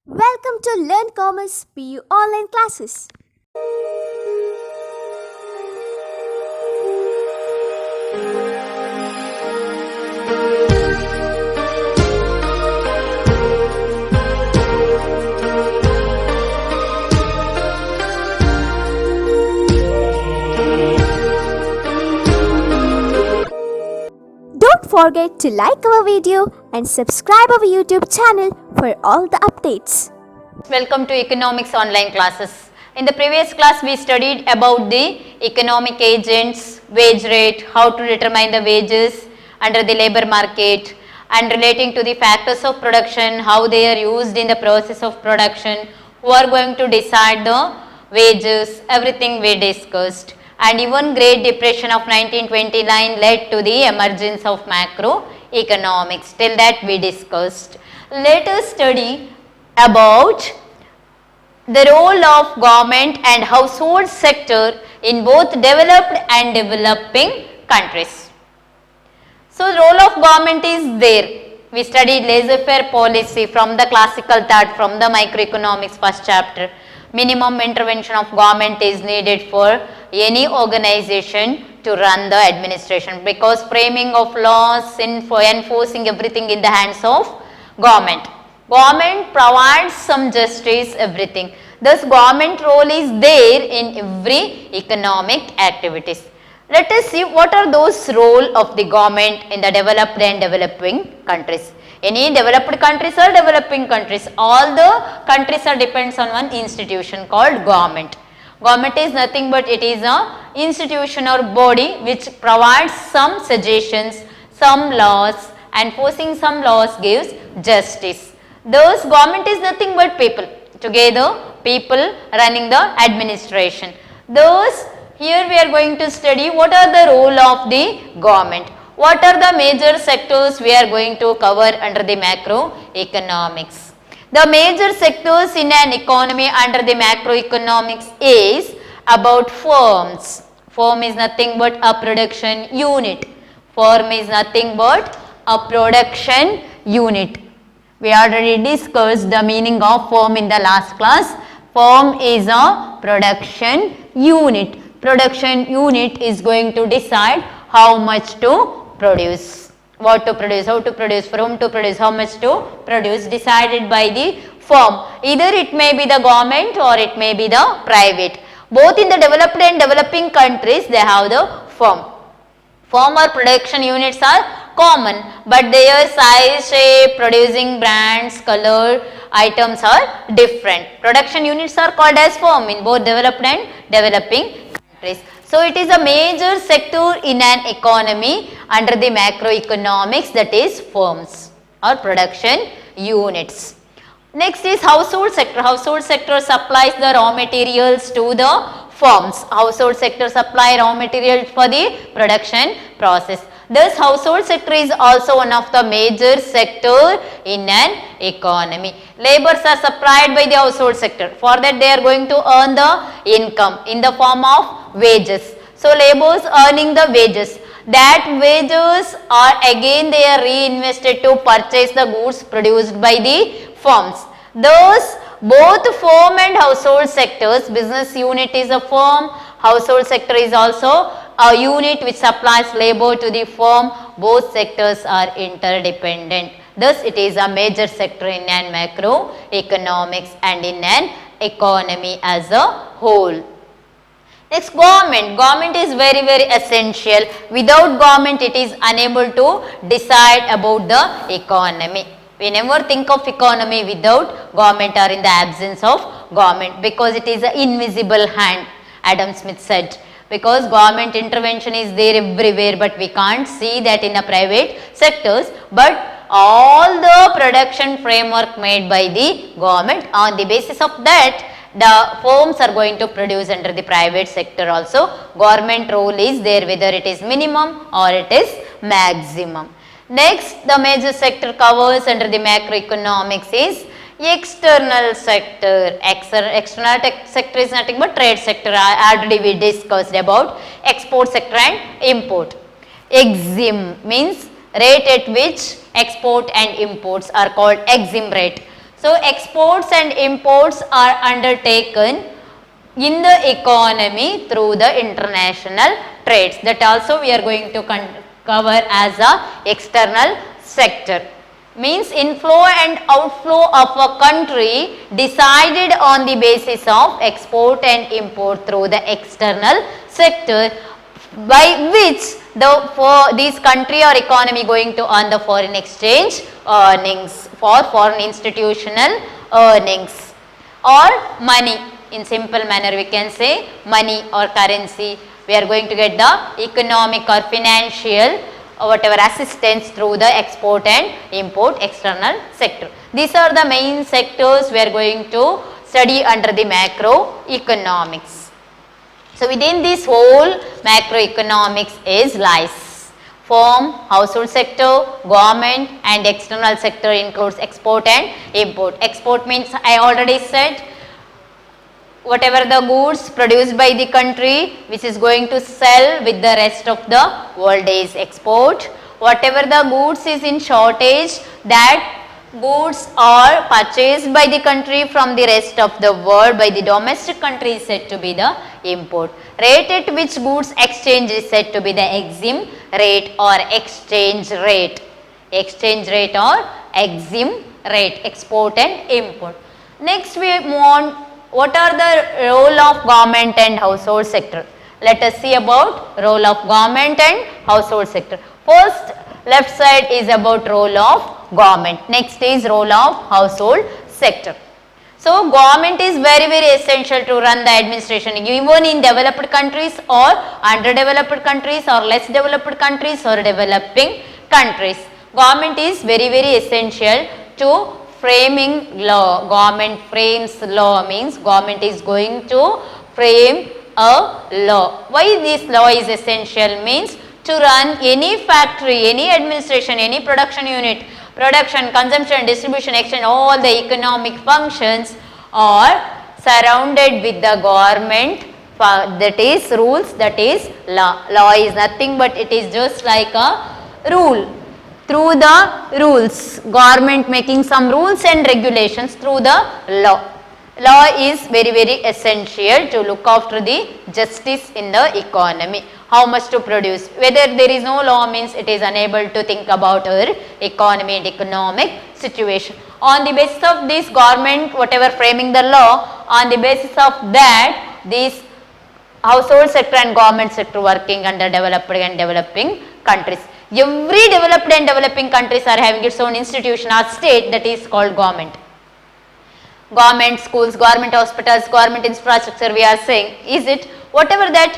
Welcome to Learn Commerce PU online classes. Don't forget to like our video and subscribe our YouTube channel for all the updates. Welcome to Economics online classes. In the previous class we studied about the economic agents, wage rate, how to determine the wages under the labor market and relating to the factors of production, how they are used in the process of production, who are going to decide the wages, everything we discussed. And even Great Depression of 1929 led to the emergence of macroeconomics. Till that we discussed. Let us study about the role of government and household sector in both developed and developing countries. So, the role of government is there. We studied laissez-faire policy from the classical thought, from the microeconomics first chapter. Minimum intervention of government is needed for any organization to run the administration, because framing of laws, enforcing everything in the hands of government. Government provides some justice, everything. Thus, government role is there in every economic activities. Let us see what are those role of the government in the developed and developing countries. Any developed countries or developing countries, all the countries are depends on one institution called government. Government is nothing but it is a institution or body which provides some suggestions, some laws, and enforcing some laws gives justice. Thus, government is nothing but people. Together, people running the administration. Thus, here we are going to study what are the role of the government. What are the major sectors we are going to cover under the macroeconomics. The major sectors in an economy under the macroeconomics is about firms. Firm is nothing but a production unit. Firm is nothing but a production unit. We already discussed the meaning of firm in the last class. Firm is a production unit. Production unit is going to decide how much to produce, what to produce, how to produce, for whom to produce, how much to produce, decided by the firm. Either it may be the government or it may be the private. Both in the developed and developing countries they have the firm. Firm or production units are common, but their size, shape, producing brands, color, items are different. Production units are called as firm in both developed and developing countries. So, it is a major sector in an economy under the macroeconomics, that is firms or production units. Next is household sector. Household sector supplies the raw materials to the firms. Household sector supply raw materials for the production process. Thus, household sector is also one of the major sector in an economy. Laborers are supplied by the household sector. For that they are going to earn the income in the form of wages. So, laborers earning the wages. That wages are again they are reinvested to purchase the goods produced by the firms. Thus, both firm and household sectors, business unit is a firm, household sector is also a unit which supplies labor to the firm. Both sectors are interdependent. Thus, it is a major sector in an macroeconomics and in an economy as a whole. Next, government. Government is very essential. Without government, it is unable to decide about the economy. We never think of economy without government or in the absence of government, because it is an invisible hand, Adam Smith said. Because government intervention is there everywhere, but we can't see that in the private sectors. But all the production framework made by the government, on the basis of that, the firms are going to produce under the private sector also. Government role is there, whether it is minimum or it is maximum. Next, the major sector covers under the macroeconomics is external sector. External sector is nothing but trade sector. Already we discussed about export sector and import. EXIM means rate at which export and imports are called EXIM rate. So exports and imports are undertaken in the economy through the international trades. That also we are going to cover as a external sector. Means inflow and outflow of a country decided on the basis of export and import through the external sector, by which this country or economy going to earn the foreign exchange earnings for foreign institutional earnings or money. In simple manner we can say money or currency. We are going to get the economic or financial or whatever assistance through the export and import external sector. These are the main sectors we are going to study under the macroeconomics. So within this whole macroeconomics is lies firm, household sector, government and external sector includes export and import. Export means I already said whatever the goods produced by the country which is going to sell with the rest of the world is export. Whatever the goods is in shortage, that goods are purchased by the country from the rest of the world by the domestic country is said to be the import. Rate at which goods exchange is said to be the EXIM rate or exchange rate. Exchange rate or EXIM rate, export and import. Next we move on. What are the role of government and household sector? Let us see about role of government and household sector. First, left side is about role of government. Next is role of household sector. So, government is very essential to run the administration even in developed countries or underdeveloped countries or less developed countries or developing countries. Government is very essential to framing law. Government frames law means government is going to frame a law. Why this law is essential means to run any factory, any administration, any production unit, production, consumption, distribution, exchange, all the economic functions are surrounded with the government, that is rules, that is law. Law is nothing but it is just like a rule. Through the rules, government making some rules and regulations through the law. Law is very essential to look after the justice in the economy. How much to produce. Whether there is no law means it is unable to think about our economy and economic situation. On the basis of this government, whatever framing the law, on the basis of that, this household sector and government sector working under developed and developing countries. Every developed and developing countries are having its own institution or state that is called government. Government schools, government hospitals, government infrastructure we are saying, is it whatever the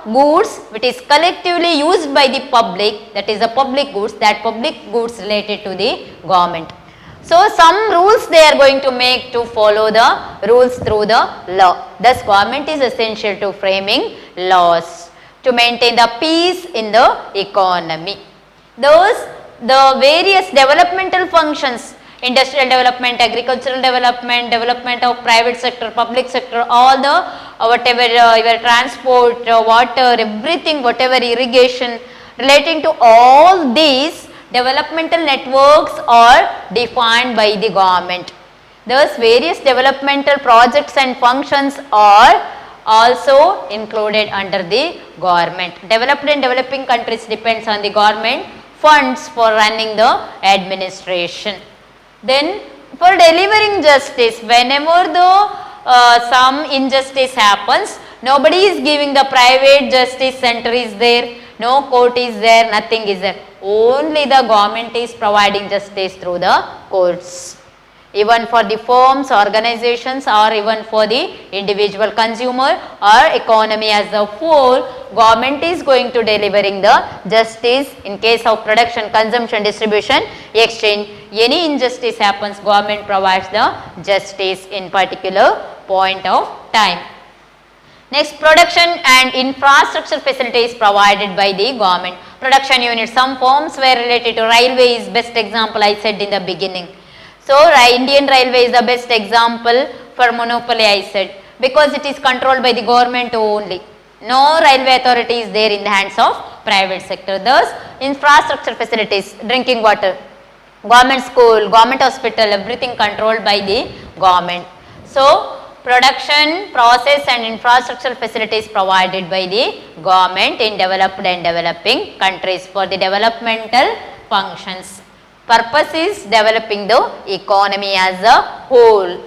goods which is collectively used by the public, that is the public goods, that public goods related to the government. So some rules they are going to make to follow the rules through the law. Thus government is essential to framing laws to maintain the peace in the economy. Thus the various developmental functions, industrial development, agricultural development, development of private sector, public sector, all the whatever your transport, water, everything, whatever irrigation relating to all these developmental networks are defined by the government. Thus various developmental projects and functions are also included under the government. Developed and developing countries depends on the government funds for running the administration. Then for delivering justice, whenever the some injustice happens, nobody is giving the private justice center is there, no court is there, nothing is there. Only the government is providing justice through the courts. Even for the firms, organizations or even for the individual consumer or economy as a whole, government is going to delivering the justice in case of production, consumption, distribution, exchange. Any injustice happens, government provides the justice in particular point of time. Next, production and infrastructure facilities provided by the government. Production units, some firms were related to railways, best example I said in the beginning. So, Indian Railway is the best example for monopoly I said, because it is controlled by the government only. No railway authority is there in the hands of private sector. Thus, infrastructure facilities, drinking water, government school, government hospital, everything controlled by the government. So, production, process and infrastructural facilities provided by the government in developed and developing countries for the developmental functions. Purpose is developing the economy as a whole.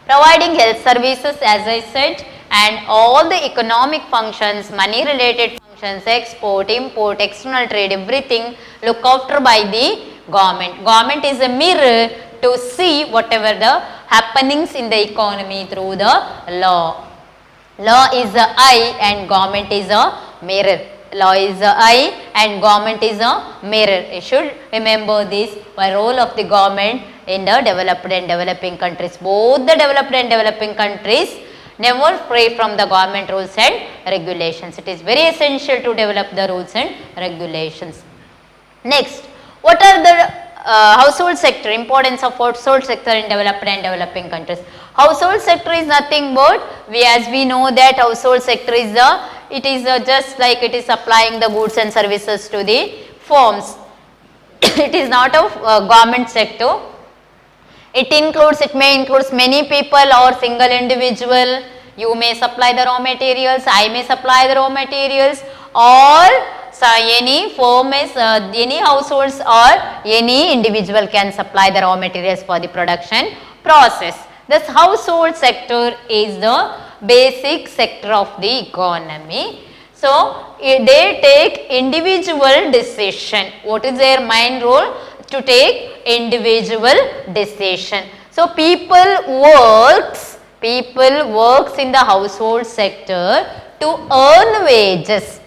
Providing health services, as I said, and all the economic functions, money related functions, export, import, external trade, everything looked after by the government. Government is a mirror to see whatever the happenings in the economy through the law. Law is the eye and government is a mirror. Law is the eye and government is a mirror. You should remember this, the role of the government in the developed and developing countries. Both the developed and developing countries never stray from the government rules and regulations. It is very essential to develop the rules and regulations. Next, what are the household sector, importance of household sector in developed and developing countries. Household sector is nothing but, as we know that household sector is just like it is supplying the goods and services to the firms. It is not a government sector. It may include many people or single individual. You may supply the raw materials, I may supply the raw materials, or so any firm is, any households or any individual can supply the raw materials for the production process. This household sector is the basic sector of the economy. So, they take individual decision. What is their main role? To take individual decision. So, people works in the household sector to earn wages.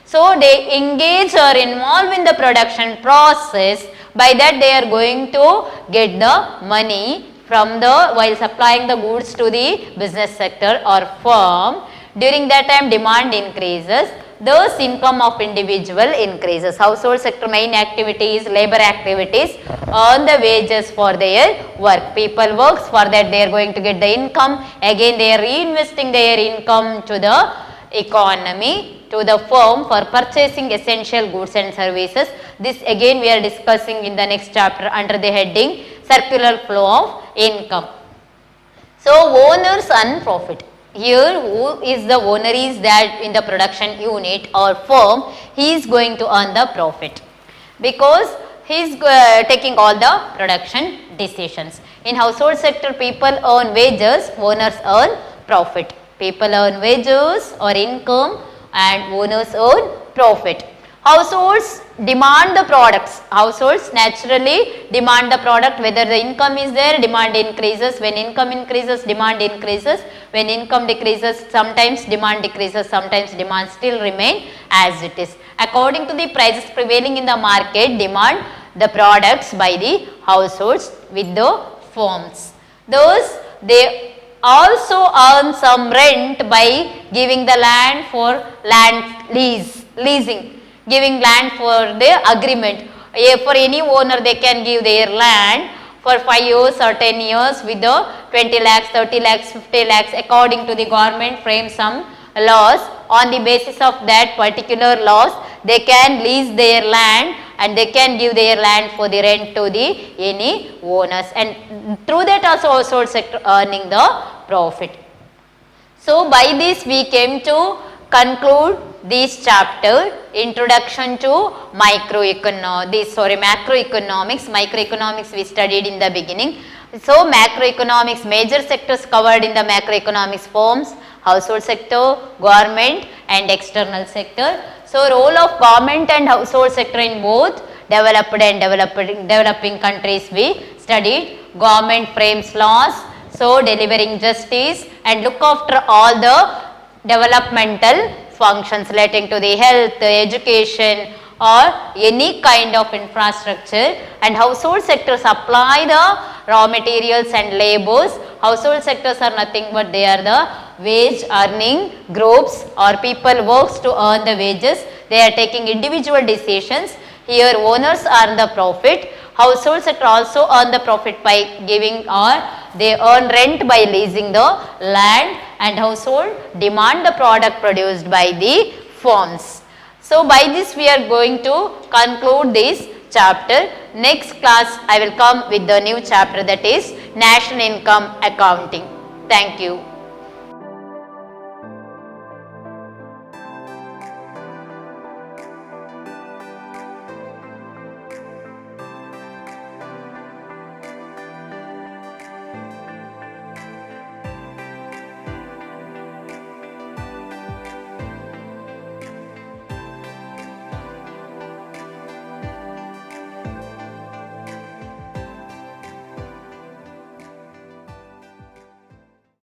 So, they engage or involve in the production process. By that they are going to get the money from while supplying the goods to the business sector or firm. During that time demand increases, thus income of individual increases. Household sector main activities, labor activities, earn the wages for their work. People works, for that they are going to get the income. Again they are reinvesting their income to the economy, to the firm for purchasing essential goods and services. This again we are discussing in the next chapter under the heading circular flow of income. So, owners earn profit. Here who is the owner is that in the production unit or firm, he is going to earn the profit because he is taking all the production decisions. In household sector people earn wages, owners earn profit. People earn wages or income and owners earn profit. Households demand the products. Households naturally demand the product. Whether the income is there, demand increases. When income increases, demand increases. When income decreases, sometimes demand decreases, sometimes demand still remain as it is. According to the prices prevailing in the market, demand the products by the households with the firms. Thus, they also earn some rent by giving the land for land leasing, giving land for the agreement. For any owner they can give their land for 5 years or 10 years with the 20 lakhs, 30 lakhs, 50 lakhs according to the government frame some laws. On the basis of that particular laws they can lease their land and they can give their land for the rent to the any owners, and through that also household sector earning the profit. So, by this we came to conclude this chapter, introduction to macroeconomics. Microeconomics we studied in the beginning. So, macroeconomics, major sectors covered in the macroeconomics forms household sector, government and external sector. So, role of government and household sector in both developed and developing countries we studied. Government frames laws, so delivering justice and look after all the developmental functions relating to the health, education or any kind of infrastructure, and household sector supply the raw materials and labors. Household sectors are nothing but they are the wage earning groups or people works to earn the wages. They are taking individual decisions. Here owners earn the profit. Household sector also earn the profit by giving or they earn rent by leasing the land, and household demand the product produced by the firms. So by this we are going to conclude this chapter. Next class I will come with the new chapter, that is National Income Accounting. Thank you.